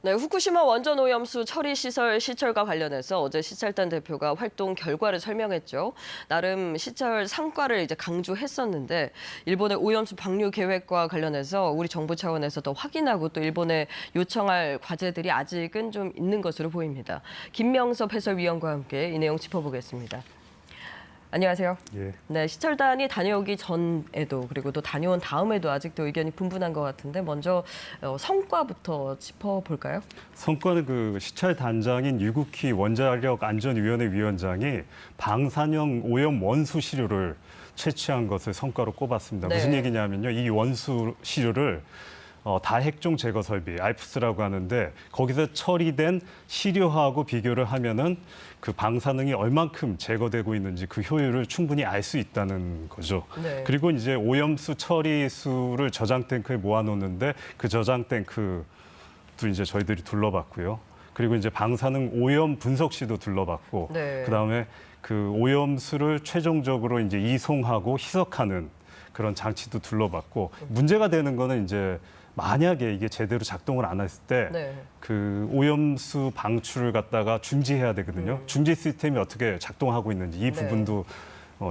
네, 후쿠시마 원전 오염수 처리 시설 시철과 관련해서 어제 시찰단 대표가 활동 결과를 설명했죠. 나름 시찰 성과를 이제 강조했었는데 일본의 오염수 방류 계획과 관련해서 우리 정부 차원에서 더 확인하고 또 일본에 요청할 과제들이 아직은 좀 있는 것으로 보입니다. 김명섭 해설위원과 함께 이 내용 짚어보겠습니다. 안녕하세요. 예. 네, 시철단이 다녀오기 전에도 그리고 또 다녀온 다음에도 아직도 의견이 분분한 것 같은데 먼저 성과부터 짚어볼까요? 성과는 그 시찰 단장인 유국희 원자력 안전위원회 위원장이 방사능 오염 원수 시료를 채취한 것을 성과로 꼽았습니다. 네. 무슨 얘기냐면요, 이 원수 시료를 다핵종 제거 설비, 알프스라고 하는데 거기서 처리된 시료하고 비교를 하면은 그 방사능이 얼만큼 제거되고 있는지 그 효율을 충분히 알 수 있다는 거죠. 네. 그리고 이제 오염수 처리수를 저장 탱크에 모아놓는데 그 저장 탱크도 이제 저희들이 둘러봤고요. 그리고 이제 방사능 오염 분석시도 둘러봤고, 네. 그다음에 그 오염수를 최종적으로 이제 이송하고 희석하는 그런 장치도 둘러봤고, 문제가 되는 거는 이제 만약에 이게 제대로 작동을 안 했을 때 그 네. 오염수 방출을 갖다가 중지해야 되거든요. 중지 시스템이 어떻게 작동하고 있는지 이 네. 부분도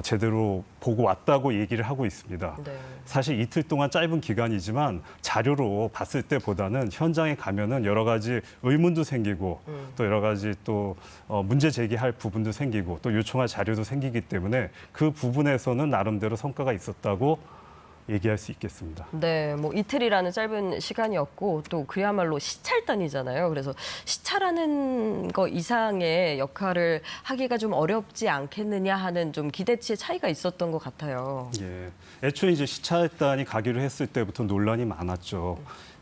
제대로 보고 왔다고 얘기를 하고 있습니다. 네. 사실 이틀 동안 짧은 기간이지만 자료로 봤을 때보다는 현장에 가면은 여러 가지 의문도 생기고 또 여러 가지 또 문제 제기할 부분도 생기고 또 요청할 자료도 생기기 때문에 그 부분에서는 나름대로 성과가 있었다고 얘기할 수 있겠습니다. 네, 뭐 이틀이라는 짧은 시간이었고 또 그야말로 시찰단이잖아요. 그래서 시찰하는 거 이상의 역할을 하기가 좀 어렵지 않겠느냐 하는 좀 기대치의 차이가 있었던 것 같아요. 예, 애초에 이제 시찰단이 가기로 했을 때부터 논란이 많았죠.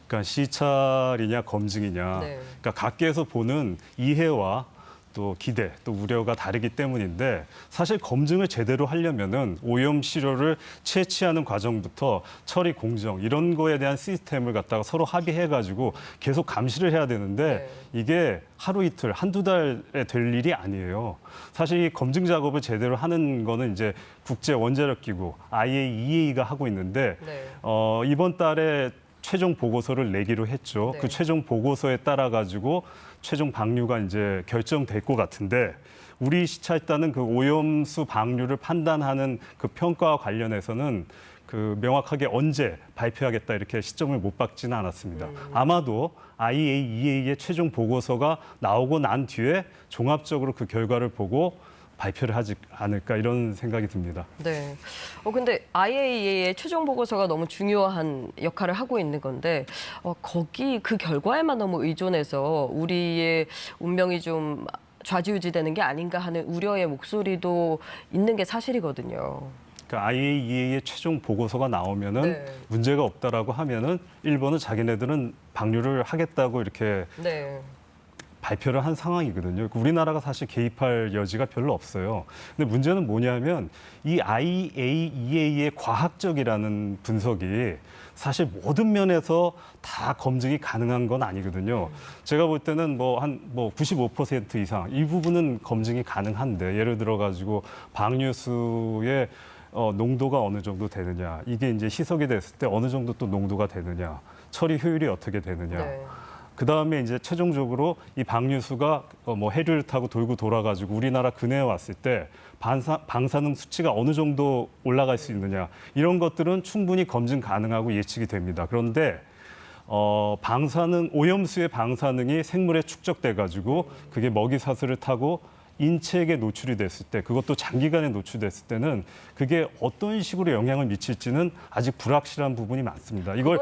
그러니까 시찰이냐 검증이냐. 네. 그러니까 각계에서 보는 이해와 또 기대, 또 우려가 다르기 때문인데 사실 검증을 제대로 하려면은 오염 시료를 채취하는 과정부터 처리 공정 이런 거에 대한 시스템을 갖다가 서로 합의해가지고 계속 감시를 해야 되는데 이게 하루 이틀, 한두 달에 될 일이 아니에요. 사실 이 검증 작업을 제대로 하는 거는 이제 국제 원자력 기구 IAEA가 하고 있는데 이번 달에 최종 보고서를 내기로 했죠. 네. 그 최종 보고서에 따라 가지고 최종 방류가 이제 결정될 것 같은데 우리 시찰단은 그 오염수 방류를 판단하는 그 평가와 관련해서는 그 명확하게 언제 발표하겠다 이렇게 시점을 못 박지는 않았습니다. 아마도 IAEA의 최종 보고서가 나오고 난 뒤에 종합적으로 그 결과를 보고 발표를 하지 않을까 이런 생각이 듭니다. 네. 근데 IAEA의 최종 보고서가 너무 중요한 역할을 하고 있는 건데 거기 그 결과에만 너무 의존해서 우리의 운명이 좀 좌지우지되는 게 아닌가 하는 우려의 목소리도 있는 게 사실이거든요. 그러니까 IAEA의 최종 보고서가 나오면은 문제가 없다라고 하면은 일본은 자기네들은 방류를 하겠다고 이렇게 발표를 한 상황이거든요. 우리나라가 사실 개입할 여지가 별로 없어요. 근데 문제는 뭐냐면 이 IAEA의 과학적이라는 분석이 사실 모든 면에서 다 검증이 가능한 건 아니거든요. 제가 볼 때는 한 95% 이상 이 부분은 검증이 가능한데 예를 들어 가지고 방류수의 농도가 어느 정도 되느냐, 이게 이제 희석이 됐을 때 어느 정도 또 농도가 되느냐, 처리 효율이 어떻게 되느냐. 그 다음에 이제 최종적으로 이 방류수가 해류를 타고 돌고 돌아가지고 우리나라 근해에 왔을 때 방사능 수치가 어느 정도 올라갈 수 있느냐, 이런 것들은 충분히 검증 가능하고 예측이 됩니다. 그런데 오염수의 방사능이 생물에 축적돼 가지고 그게 먹이 사슬을 타고 인체에게 노출이 됐을 때, 그것도 장기간에 노출됐을 때는 그게 어떤 식으로 영향을 미칠지는 아직 불확실한 부분이 많습니다. 이걸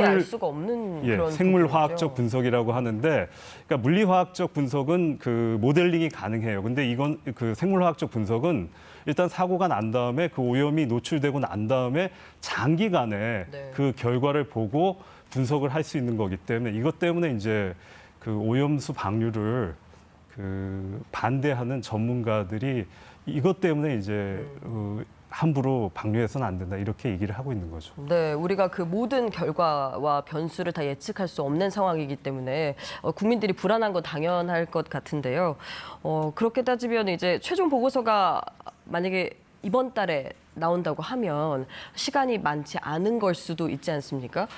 알 수가 없는 그런 생물화학적 분석이라고 하는데, 그러니까 물리화학적 분석은 그 모델링이 가능해요. 근데 이건 그 생물화학적 분석은 일단 사고가 난 다음에 그 오염이 노출되고 난 다음에 장기간에 그 결과를 보고 분석을 할 수 있는 거기 때문에 이것 때문에 이제 그 오염수 방류를 반대하는 전문가들이 이것 때문에 이제 함부로 방류해서는 안 된다 이렇게 얘기를 하고 있는 거죠. 네, 우리가 그 모든 결과와 변수를 다 예측할 수 없는 상황이기 때문에 국민들이 불안한 건 당연할 것 같은데요. 그렇게 따지면 이제 최종 보고서가 만약에 이번 달에 나온다고 하면 시간이 많지 않은 걸 수도 있지 않습니까?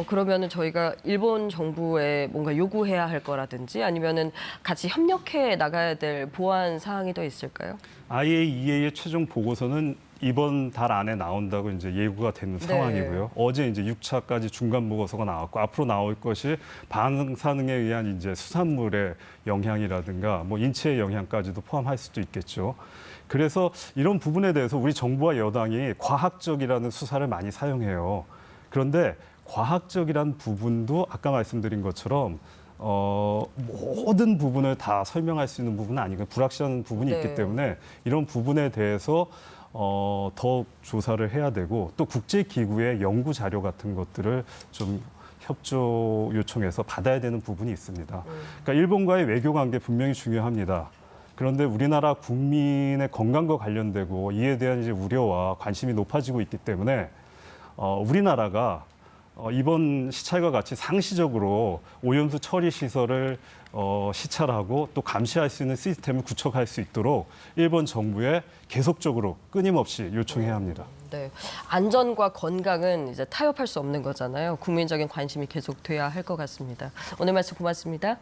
그러면은 저희가 일본 정부에 뭔가 요구해야 할 거라든지 아니면은 같이 협력해 나가야 될 보완 사항이 더 있을까요? IAEA의 최종 보고서는 이번 달 안에 나온다고 이제 예고가 되는 상황이고요. 어제 이제 6차까지 중간 보고서가 나왔고 앞으로 나올 것이 방사능에 의한 이제 수산물의 영향이라든가 뭐 인체의 영향까지도 포함할 수도 있겠죠. 그래서 이런 부분에 대해서 우리 정부와 여당이 과학적이라는 수사를 많이 사용해요. 그런데 과학적이란 부분도 아까 말씀드린 것처럼 모든 부분을 다 설명할 수 있는 부분은 아니고 불확실한 부분이 있기 때문에 이런 부분에 대해서 더 조사를 해야 되고 또 국제기구의 연구 자료 같은 것들을 좀 협조 요청해서 받아야 되는 부분이 있습니다. 그러니까 일본과의 외교 관계 분명히 중요합니다. 그런데 우리나라 국민의 건강과 관련되고 이에 대한 이제 우려와 관심이 높아지고 있기 때문에 우리나라가 이번 시찰과 같이 상시적으로 오염수 처리 시설을 시찰하고 또 감시할 수 있는 시스템을 구축할 수 있도록 일본 정부에 계속적으로 끊임없이 요청해야 합니다. 네, 안전과 건강은 이제 타협할 수 없는 거잖아요. 국민적인 관심이 계속 돼야 할 것 같습니다. 오늘 말씀 고맙습니다.